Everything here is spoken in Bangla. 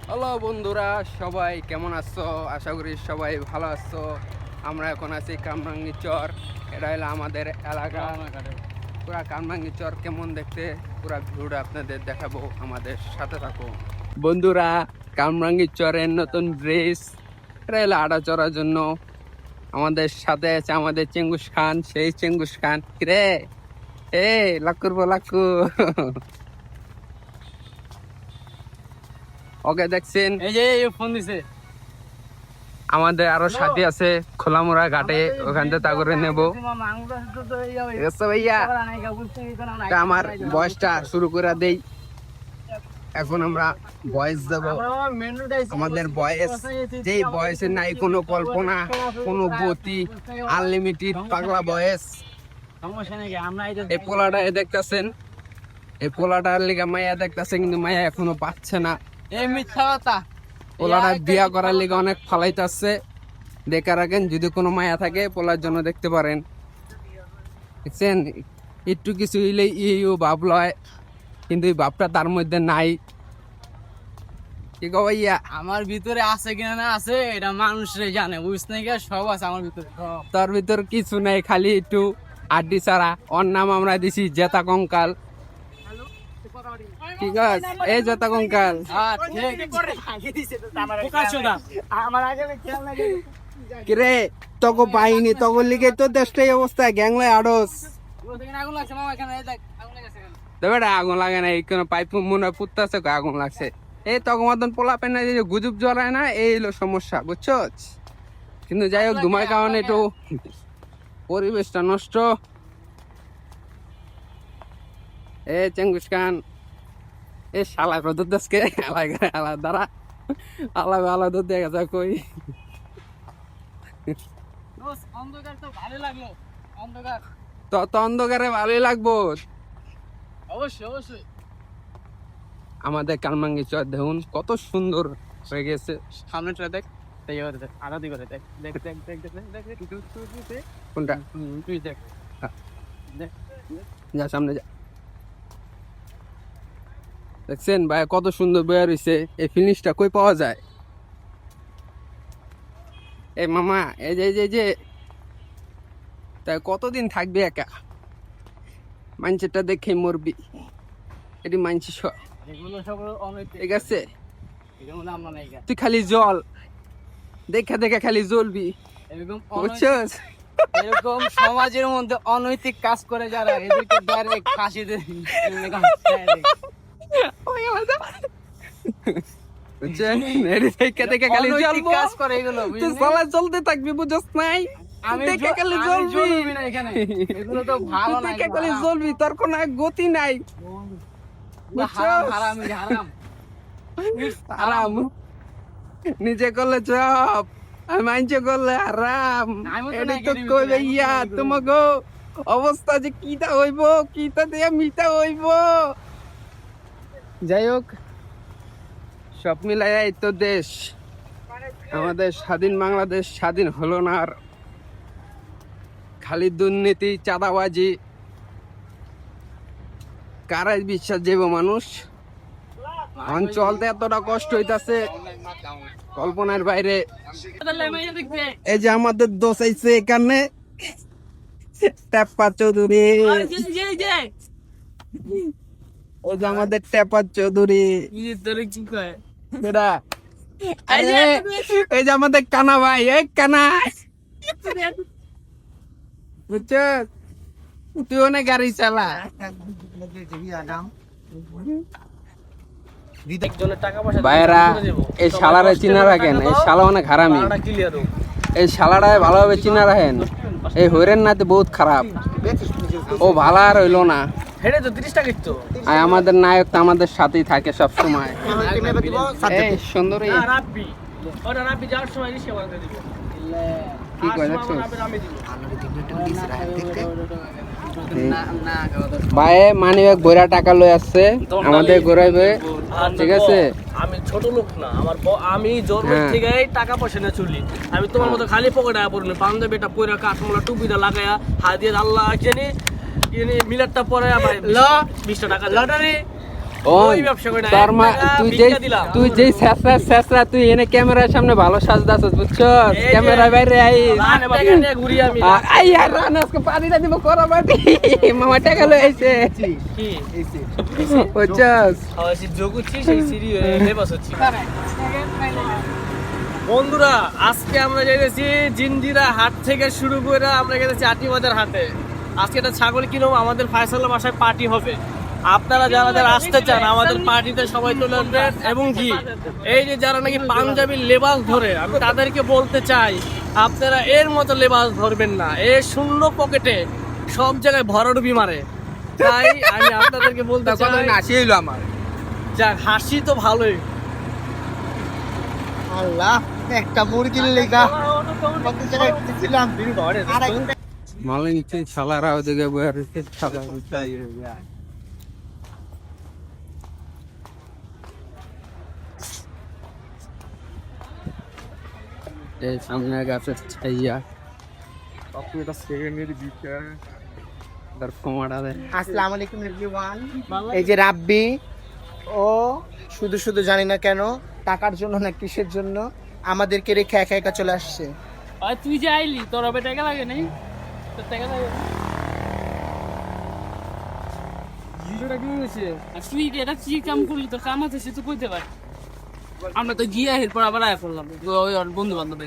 হ্যালো বন্ধুরা, সবাই কেমন আছো? আশা করি সবাই ভালো আছো। আমরা এখন আছি কামরাঙ্গি চর। এটা হলো আমাদের এলাকা। পুরা কামরাঙ্গি চর কেমন দেখতে পুরা ভিউটা আপনাদের দেখাবো, আমাদের সাথে থাকো বন্ধুরা। কামরাঙ্গি চরের নতুন ব্রিজ, এটা হলো আড়া চড়ার জন্য। আমাদের সাথে আছে আমাদের চেঙ্গুস খান, সেই চেঙ্গুস খান। রে এ লাখ করবো লাক্কু। ওকে দেখছেন, এই যে ফোন দিছে। আমাদের আরো সাথী আছে খোলামোড়া ঘাটে, ওখান থেকে তা করে নেবো। ঠিক আছে ভাইয়া, তা আমার বয়সটা শুরু করে দেই। এখন আমরা বয়স দেব। আমাদের বয়স, যেই বয়সে নাই কোনো কল্পনা, কোনো গতি, আনলিমিটেড পাগলা বয়স। এই পোলাটা দেখতেছেন, এই পোলাটার লিগে মাইয়া দেখতেছে, কিন্তু মাইয়া এখনো পাচ্ছে না। এই মিথ্যা কথা। পোলাটা বিয়া করার লিগে অনেক ফালাইতেছে। দেখে রাখেন, যদি কোনো মায়া থাকে পোলার জন্য দেখতে পারেন। দেখছেন, একটু কিছু হইলে ইও ভাব লয়, কিন্তু এই ভাবটা তার মধ্যে নাই। কি গো ভাইয়া? আমার ভিতরে আছে কিনা না আছে এটা মানুষরে জানে, বুঝছ না? সব আছে আমার ভিতরে। তার ভিতর কিছু নাই, খালি একটু আড্ডি ছাড়া। ওর নাম আমরা দিছি জেতা কঙ্কাল। ঠিক আছে, এই জেতা কঙ্কাল। কিরে তগো বাহিনী, তগো লিগে তো দেশটাই অবস্থা, গ্যাংলাই আড়স। দেবে আগুন লাগে না, কোনো পাইপ মনে পুততেছে, আগুন লাগছে। এই তখন মতন পোলা পেনা যে গুজব জ্বলায় না, এই হলো সমস্যা, বুঝছো? কিন্তু যাই হোক, ধুমার কারণে একটু পরিবেশটা নষ্ট। এ চেঙ্গুস খান, এ শালা কত দেশকে আলাদা দ্বারা আলাদা আলাদা দেখা যায় কই। অন্ধকার তো ভালো লাগলো। অন্ধকার তত অন্ধকারে ভালোই লাগবো। অবশ্যই অবশ্যই। আমাদের কালমাঙ্গি চর দেখুন কত সুন্দর হয়ে গেছে। সামনেটা দেখ, আরো দিকে দেখ, দেখ দেখ দেখ দেখ দেখ দেখ। কোনটা? তুই দেখ দেখ। যা সামনে যা। দেখছেন ভাই কত সুন্দর বের হইছে। এই ফিনিশটা কই পাওয়া যায়? এই মামা, এই যে যে যে তাই কতদিন থাকবি একা? মানছেটা দেখে মরবি। এটি মানছি এগুলো সব অনৈতিক। ঠিক আছে, এগুলো আমরা নাই। তুই খালি জল দেখা দেখা খালি জ্বলবি, এরকম বুঝছস? এরকম সমাজের মধ্যে অনৈতিক কাজ করে যারা, এদেরকে ডাইরেক্ট ফাঁসি দিয়ে বুঝছেন? এটি দেখা দেখা খালি জ্বলবো, কাজ করে এগুলো। তুই সালা জ্বলতে থাকবি, বুঝছস নাই? আমি দেখে খালি আমি জ্বলবি জ্বলবি না এখানে। এগুলো তো ভালো তুই না। দেখে খালি জ্বলবি, তোর কোনো গতি নাই, হারাম হারাম হারাম আরাম। নিজে করলে চপ, আর মাইনছে করলে আরাম। আমি তো এটি নাই তো করি, কই আমি ভাইয়া, তো নাই করি। তোমাকে অবস্থা যে কিটা হইব, কিটা দিয়ে মিটা হইব। যাই হোক, সব মিলাই এই তো দেশ, আমাদের স্বাধীন বাংলাদেশ স্বাধীন হলো না আর। খালি দুর্নীতি, চাঁদাবাজি, কারাই বিশ্বাস যাইব মানুষ। এখন চলতে এতটা কষ্ট হইতাছে কল্পনার বাইরে। এই যে আমাদের দোষ আইছে এখানে, টেপ্পা চৌধুরী। ও যে আমাদের টেপ্পা চৌধুরী, বেটা। আরে, এই যে আমাদের কানা ভাই, এই কানা, বুঝছো? তুই অনেক গাড়ি চালা। ভাইরা, এই শালারে চিনা রাখেন, এই শালা অনেক হারামি। এই শালাটায় ভালোভাবে চিনা রাখেন। এই হইরেন না, বহুত খারাপ। ও ভালো আর হইলো না। আর আমাদের নায়ক তো আমাদের সাথেই থাকে সব সময়। এই সুন্দরী কি কয় দেখছো? ভাই মানি ব্যাগ বইরা টাকা লই আসছে, আমাদের ঘুরাইবে, ঠিক আছে? আমি ছোট লোক না, আমি জন্ম থেকে টাকা পয়সা নিয়ে চলি। আমি তোমার মতো খালি পকেটে পড়ি না, পাঞ্জাবিটা পরে কাঠমোলা টুপিটা লাগাইয়া হাত দিয়ে আল্লাহ জানি মিলারটা পরে 20টা টাকা লটারি ওই ব্যবসা করি না, তোর মা 1 টাকা তুই ভিক্ষা দিলাম। যেই শেষরা তুই এনে ক্যামেরার সামনে ভালো সাজদাছস বুঝছস এই যে, ক্যামেরা বাইরে আইস 8 টাকা নিয়ে ঘুরি আমি। আই আর রানাসকে পানিটা দিব করা বাটি মামা টাকা লই আইছে কি? বুঝছস সে যোগুচ্ছি সেই সিঁড়ি লেবাস হচ্ছি। বন্ধুরা আজকে আমরা যাইতেছি জিঞ্জিরা হাট থেকে শুরু করে আমরা গেছি আটিবাজার হাটে। আজকে একটা ছাগল কিনবো, আমাদের ফায়সালা বাসায় পার্টি হবে। আপনারা যারা যারা আসতে চান আমাদের পার্টিতে সবাই চলে আসবেন। এবং কি এই যে যারা নাকি পাঞ্জাবি লেবাস ধরে, আমি তাদেরকে বলতে চাই আপনারা এর মতো লেবাস ধরবেন না। এ শূন্য পকেটে সব জায়গায় ভরাডুবি মারে। তাই আমি আপনাদেরকে বলতে চাই, হাসি হইলো আমার যাক হাসি তো ভালোই। আল্লাহ একটা মুরগির লেগা মালে নিচে শালারা ওদিকে বয়ে রয়েছে শালা এই সামনে গাছে ছাইয়া আসসালামু আলাইকুম এভরিওয়ান। এই যে রাব্বি, ও শুধু শুধু জানি না কেন টাকার জন্য না কিসের জন্য আমাদেরকে রেখে একা একা চলে আসছে। আর তুই যে আইলি তোর হবে টাকা লাগে নাই, তোর টাকা লাগে না? আর তুই এটা কি কাম করলি, তোর কাম আছে সে তো কইতে পার। আমরা তো গিয়ে এরপর আবার আয়া করলাম ওই বন্ধু বান্ধব